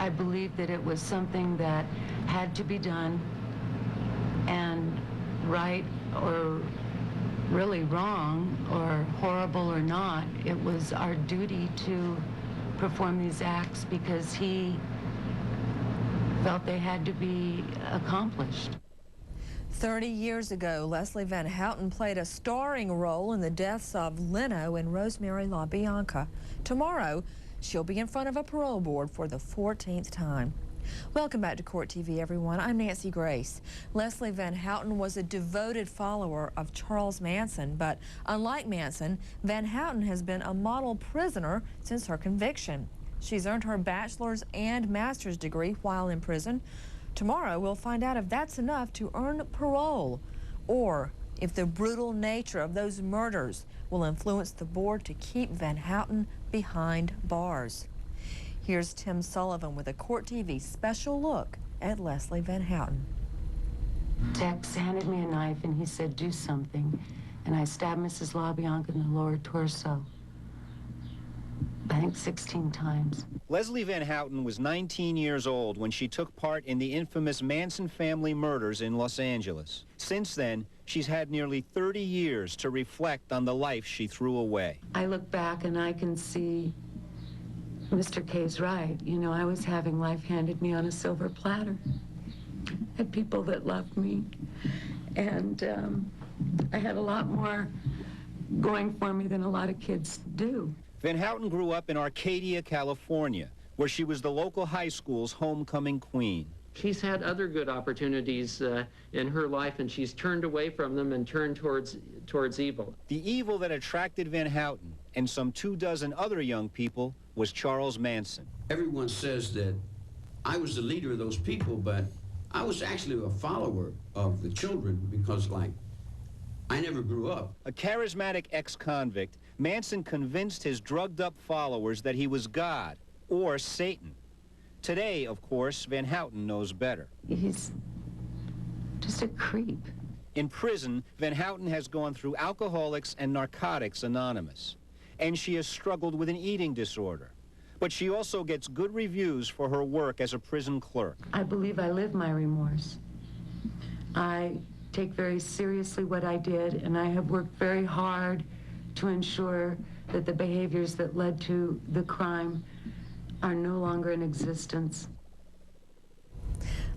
I believe that it was something that had to be done, and right or really wrong or horrible or not, it was our duty to perform these acts because he felt they had to be accomplished. 30 years ago, Leslie Van Houten played a starring role in the deaths of Leno and Rosemary LaBianca. Tomorrow, she'll be in front of a parole board for the 14th time. Welcome back to Court TV, everyone. I'm Nancy Grace. Leslie Van Houten was a devoted follower of Charles Manson, but unlike Manson, Van Houten has been a model prisoner since her conviction. She's earned her bachelor's and master's degree while in prison. Tomorrow, we'll find out if that's enough to earn parole, or if the brutal nature of those murders will influence the board to keep Van Houten behind bars. Here's Tim Sullivan with a Court TV special look at Leslie Van Houten. Tex handed me a knife and he said, do something. And I stabbed Mrs. LaBianca in the lower torso, I think 16 times. Leslie Van Houten was 19 years old when she took part in the infamous Manson family murders in Los Angeles. Since then, she's had nearly 30 years to reflect on the life she threw away. I look back and I can see Mr. K's right. You know, I was having life handed me on a silver platter. I had people that loved me, and I had a lot more going for me than a lot of kids do. Van Houten grew up in Arcadia, California, where she was the local high school's homecoming queen. She's had other good opportunities in her life, and she's turned away from them and turned towards evil. The evil that attracted Van Houten and some 24 other young people was Charles Manson. Everyone says that I was the leader of those people, but I was actually a follower of the children because, like, I never grew up. A charismatic ex-convict, Manson convinced his drugged-up followers that he was God or Satan. Today, of course, Van Houten knows better. He's just a creep. In prison, Van Houten has gone through Alcoholics and Narcotics Anonymous, and she has struggled with an eating disorder. But she also gets good reviews for her work as a prison clerk. I believe I live my remorse. I take very seriously what I did, and I have worked very hard to ensure that the behaviors that led to the crime are no longer in existence.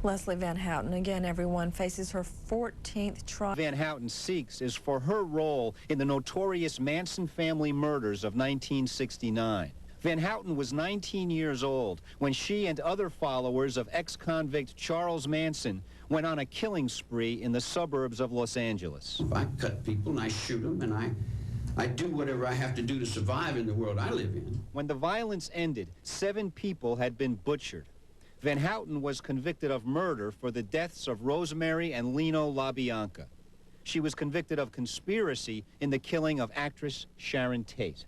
Leslie Van Houten, again, everyone, faces her 14th trial. Van Houten seeks is for her role in the notorious Manson family murders of 1969. Van Houten was 19 years old when she and other followers of ex-convict Charles Manson went on a killing spree in the suburbs of Los Angeles. I cut people and I shoot them, and I do whatever I have to do to survive in the world I live in. When the violence ended, 7 people had been butchered. Van Houten was convicted of murder for the deaths of Rosemary and Leno LaBianca. She was convicted of conspiracy in the killing of actress Sharon Tate.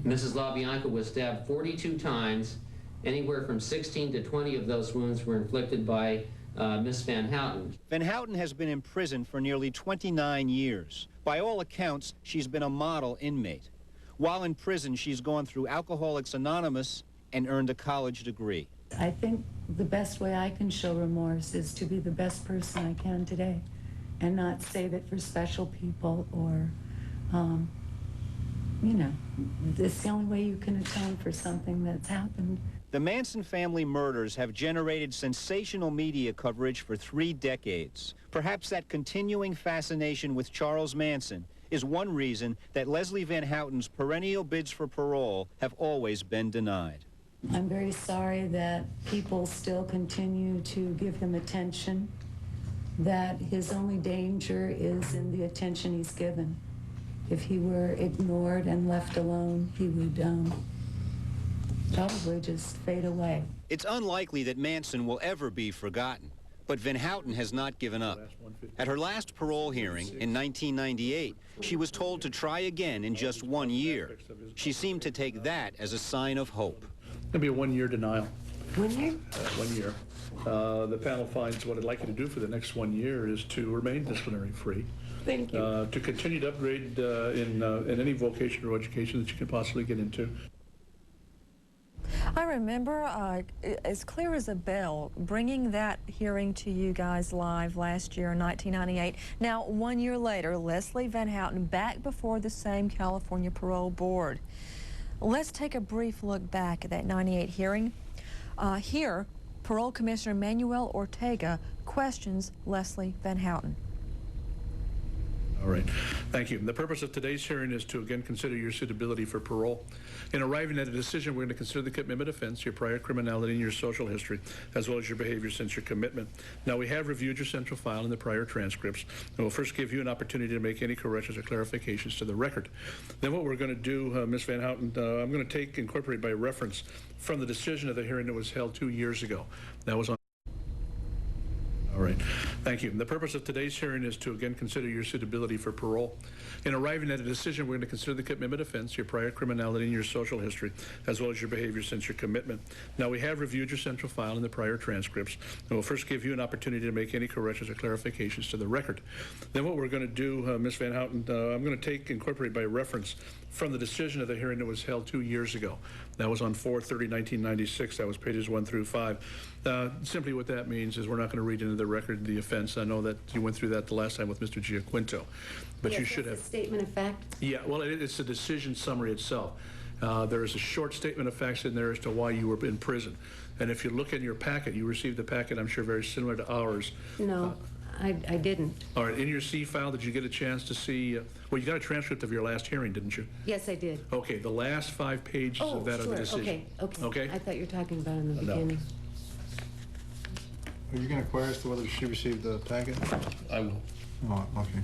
Mrs. LaBianca was stabbed 42 times. Anywhere from 16 to 20 of those wounds were inflicted by Miss Van Houten. Van Houten has been in prison for nearly 29 years. By all accounts, she's been a model inmate. While in prison, she's gone through Alcoholics Anonymous and earned a college degree. I think the best way I can show remorse is to be the best person I can today and not save it for special people or, you know, it's the only way you can atone for something that's happened. The Manson family murders have generated sensational media coverage for 3 decades. Perhaps that continuing fascination with Charles Manson is one reason that Leslie Van Houten's perennial bids for parole have always been denied. I'm very sorry that people still continue to give him attention, that his only danger is in the attention he's given. If he were ignored and left alone, he would probably just fade away. It's unlikely that Manson will ever be forgotten, but Van Houten has not given up. At her last parole hearing in 1998, she was told to try again in just 1 year. She seemed to take that as a sign of hope. It'll be a 1-year denial. 1 year? 1 year. The panel finds what I'd like you to do for the next 1 year is to remain disciplinary free. Thank you. To continue to upgrade in any vocation or education that you can possibly get into. I remember, as clear as a bell, bringing that hearing to you guys live last year in 1998. Now, 1 year later, Leslie Van Houten back before the same California Parole Board. Let's take a brief look back at that 98 hearing. Here, Parole Commissioner Manuel Ortega questions Leslie Van Houten. All right. Thank you. The purpose of today's hearing is to again consider your suitability for parole. In arriving at a decision, we're going to consider the commitment offense, your prior criminality, and your social history, as well as your behavior since your commitment. Now, we have reviewed your central file and the prior transcripts, and we'll first give you an opportunity to make any corrections or clarifications to the record. Then what we're going to do, Ms. Van Houten, I'm going to incorporate by reference from the decision of the hearing that was held 2 years ago. That was on. All right. Thank you. The purpose of today's hearing is to again consider your suitability for parole. In arriving at a decision, we're going to consider the commitment offense, your prior criminality, and your social history, as well as your behavior since your commitment. Now, we have reviewed your central file and the prior transcripts, and we'll first give you an opportunity to make any corrections or clarifications to the record. Then what we're going to do, Ms. Van Houten, I'm going to incorporate by reference from the decision of the hearing that was held 2 years ago. That was on 4/30/1996. That was pages 1 through 5. Simply what that means is we're not going to read into the record the offense. I know that you went through that the last time with Mr. Giaquinto, but you should have. A statement of fact? Yeah, well, it's the decision summary itself. There is a short statement of facts in there as to why you were in prison. And if you look in your packet, you received a packet, I'm sure, very similar to ours. No, I didn't. All right, in your C file, did you get a chance to see, well, you got a transcript of your last hearing, didn't you? Yes, I did. Okay, the last 5 pages of that are the decision. Okay. I thought you were talking about in the beginning. Are you going to inquire as to whether she received the packet? I will. Oh, okay.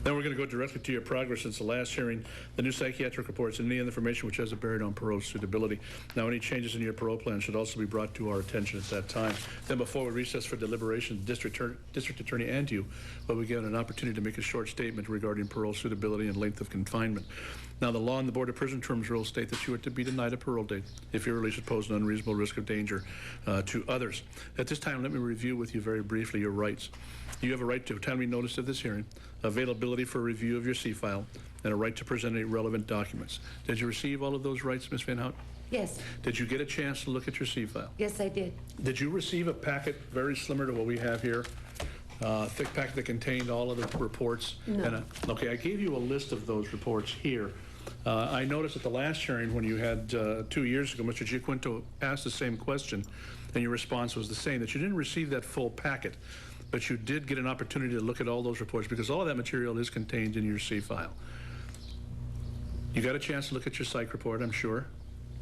Then we're going to go directly to your progress since the last hearing, the new psychiatric reports, and any other information which has a bearing on parole suitability. Now, any changes in your parole plan should also be brought to our attention at that time. Then before we recess for deliberation, the district attorney and you will be given an opportunity to make a short statement regarding parole suitability and length of confinement. Now, the law and the Board of Prison Terms rules state that you are to be denied a parole date if your release would pose an unreasonable risk of danger to others. At this time, let me review with you very briefly your rights. You have a right to a timely notice of this hearing, availability for review of your C file, and a right to present any relevant documents. Did you receive all of those rights, Ms. Van Houten? Yes. Did you get a chance to look at your C file? Yes, I did. Did you receive a packet very similar to what we have here? Thick packet that contained all of the reports? No. Okay, I gave you a list of those reports here. I noticed at the last hearing when you had 2 years ago, Mr. Giaquinto asked the same question, and your response was the same, that you didn't receive that full packet, but you did get an opportunity to look at all those reports because all of that material is contained in your C file. You got a chance to look at your psych report, I'm sure.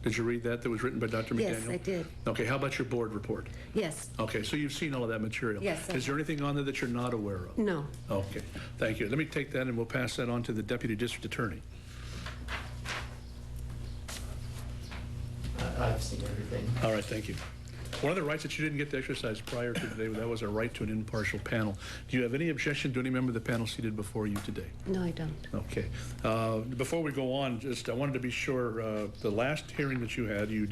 Did you read that was written by Dr. McDaniel? Yes, I did. Okay, how about your board report? Yes. Okay, so you've seen all of that material. Yes. Is there anything on there that you're not aware of? No. Okay, thank you. Let me take that and we'll pass that on to the Deputy District Attorney. I've seen everything. All right, thank you. One of the rights that you didn't get to exercise prior to today, that was a right to an impartial panel. Do you have any objection to any member of the panel seated before you today? No, I don't. Okay. Before we go on, I wanted to be sure, the last hearing that you had, you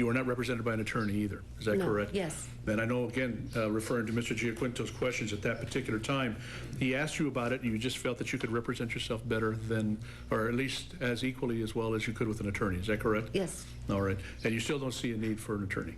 were not represented by an attorney either. Is that correct? Yes. And I know, again, referring to Mr. Giaquinto's questions at that particular time, he asked you about it, and you just felt that you could represent yourself better than, or at least as equally as well as you could with an attorney. Is that correct? Yes. All right. And you still don't see a need for an attorney?